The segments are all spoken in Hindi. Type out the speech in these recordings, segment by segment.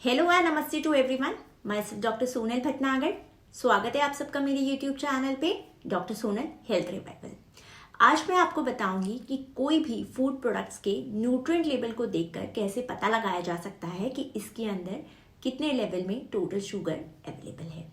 हेलो एंड नमस्ते टू एवरीवन। मैं डॉक्टर सोनल भटनागर। स्वागत है आप सबका मेरे यूट्यूब चैनल पे डॉक्टर सोनल हेल्थ रिवाइवल। आज मैं आपको बताऊंगी कि कोई भी फूड प्रोडक्ट्स के न्यूट्रिएंट लेवल को देखकर कैसे पता लगाया जा सकता है कि इसके अंदर कितने लेवल में टोटल शुगर अवेलेबल है।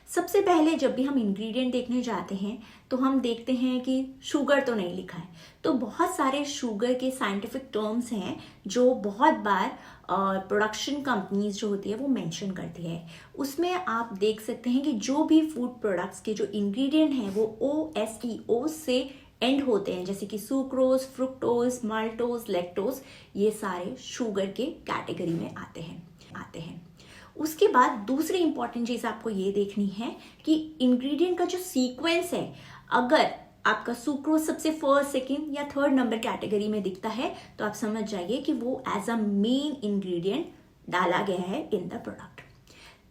सबसे पहले जब भी हम इंग्रेडिएंट देखने जाते हैं तो हम देखते हैं कि शुगर तो नहीं लिखा है, तो बहुत सारे शुगर के साइंटिफिक टर्म्स हैं जो बहुत बार प्रोडक्शन कंपनीज जो होती है वो मेंशन करती है। उसमें आप देख सकते हैं कि जो भी फूड प्रोडक्ट्स के जो इंग्रेडिएंट हैं वो ओ से एंड होते हैं, जैसे कि सुक्रोज, फ्रुक्टोज, माल्टोज, लैक्टोज, ये सारे शुगर के कैटेगरी में आते हैं। उसके बाद दूसरी इंपॉर्टेंट चीज आपको ये देखनी है कि इंग्रेडिएंट का जो सीक्वेंस है, अगर आपका सुक्रोज सबसे फर्स्ट, सेकंड या थर्ड नंबर कैटेगरी में दिखता है तो आप समझ जाइए कि वो एज अ मेन इंग्रेडिएंट डाला गया है इन द प्रोडक्ट।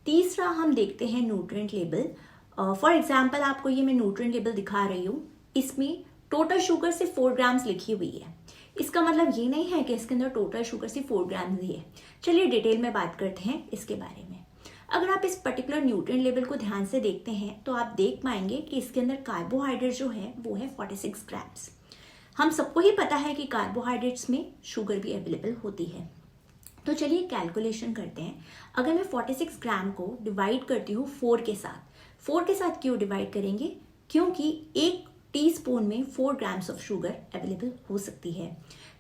तीसरा हम देखते हैं न्यूट्रिएंट लेवल। फॉर एग्जाम्पल आपको ये मैं न्यूट्रिएंट लेवल दिखा रही हूँ, इसमें टोटल शुगर से 4 ग्राम्स लिखी हुई है। इसका मतलब ये नहीं है कि इसके अंदर टोटल शुगर सिर्फ 4 ग्राम्स ही है। चलिए डिटेल में बात करते हैं इसके बारे में। अगर आप इस पर्टिकुलर न्यूट्रिएंट लेवल को ध्यान से देखते हैं तो आप देख पाएंगे कि इसके अंदर कार्बोहाइड्रेट जो है वो है 46 ग्राम्स। हम सबको ही पता है कि कार्बोहाइड्रेट्स में शुगर भी अवेलेबल होती है। तो चलिए कैलकुलेशन करते हैं। अगर मैं 46 ग्राम को डिवाइड करती हूँ 4 के साथ क्यों डिवाइड करेंगे? क्योंकि एक टीस्पून में 4 ग्राम्स ऑफ शुगर अवेलेबल हो सकती है।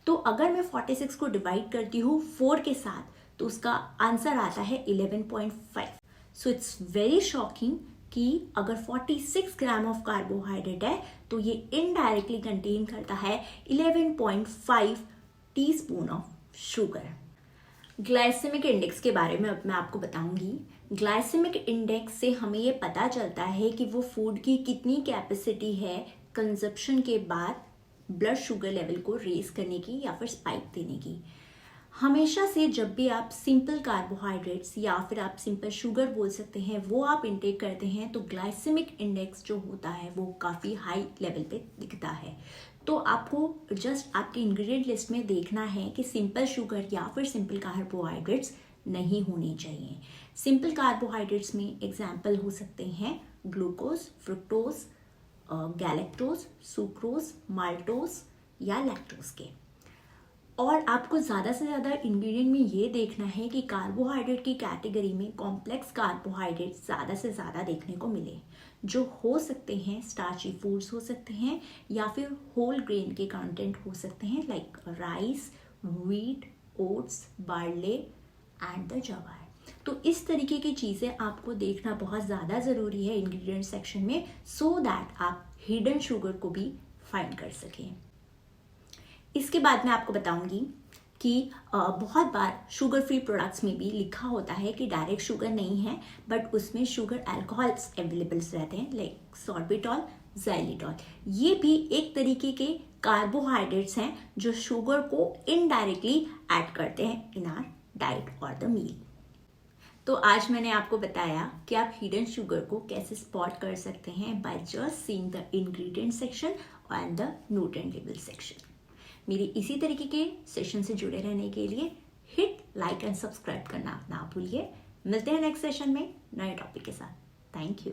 तो अगर मैं 46 को डिवाइड करती हूँ 4 के साथ तो उसका आंसर आता है 11.5। सो इट्स वेरी शॉकिंग कि अगर 46 ग्राम ऑफ कार्बोहाइड्रेट है तो ये इनडायरेक्टली कंटेन करता है 11.5 teaspoon of sugar. Glycaemic index के बारे में अब मैं आपको बताऊंगी। ग्लाइसेमिक इंडेक्स से हमें ये पता चलता है कि वो फूड की कितनी कैपेसिटी है कंजप्शन के बाद ब्लड शुगर लेवल को रेज करने की या फिर स्पाइक देने की। हमेशा से जब भी आप सिंपल कार्बोहाइड्रेट्स या फिर आप सिंपल शुगर बोल सकते हैं वो आप इंटेक करते हैं तो ग्लाइसेमिक इंडेक्स जो होता है वो काफ़ी हाई लेवल पे दिखता है। तो आपको जस्ट आपके इंग्रेडिएंट लिस्ट में देखना है कि सिंपल शुगर या फिर सिंपल कार्बोहाइड्रेट्स नहीं होनी चाहिए। सिंपल कार्बोहाइड्रेट्स में एग्जाम्पल हो सकते हैं glucose, fructose, galactose, sucrose, maltose या लैक्टोज के। और आपको ज़्यादा से ज़्यादा इंग्रेडिएंट में ये देखना है कि कार्बोहाइड्रेट की कैटेगरी में कॉम्प्लेक्स कार्बोहाइड्रेट ज़्यादा से ज़्यादा देखने को मिले, जो हो सकते हैं स्टार्ची फूड्स हो सकते हैं या फिर होल ग्रेन के कंटेंट हो सकते हैं like rice, wheat, oats, barley and the जवार। तो इस तरीके की चीज़ें आपको देखना बहुत ज़्यादा ज़रूरी है इंग्रेडिएंट सेक्शन में, सो दैट आप हिडन शुगर को भी फाइंड कर सकें। इसके बाद मैं आपको बताऊंगी कि बहुत बार शुगर फ्री प्रोडक्ट्स में भी लिखा होता है कि डायरेक्ट शुगर नहीं है, बट उसमें शुगर अल्कोहल्स अवेलेबल रहते हैं लाइक सॉर्बिटॉल, xylitol। ये भी एक तरीके के कार्बोहाइड्रेट्स हैं जो शुगर को इनडायरेक्टली ऐड करते हैं इन आवर डाइट और द मील। तो आज मैंने आपको बताया कि आप हिडन शुगर को कैसे स्पॉट कर सकते हैं by just seeing the ingredient section and the nutrient level section. मेरी इसी तरीके के सेशन से जुड़े रहने के लिए हिट लाइक एंड सब्सक्राइब करना ना भूलिए। मिलते हैं नेक्स्ट सेशन में नए टॉपिक के साथ। Thank you.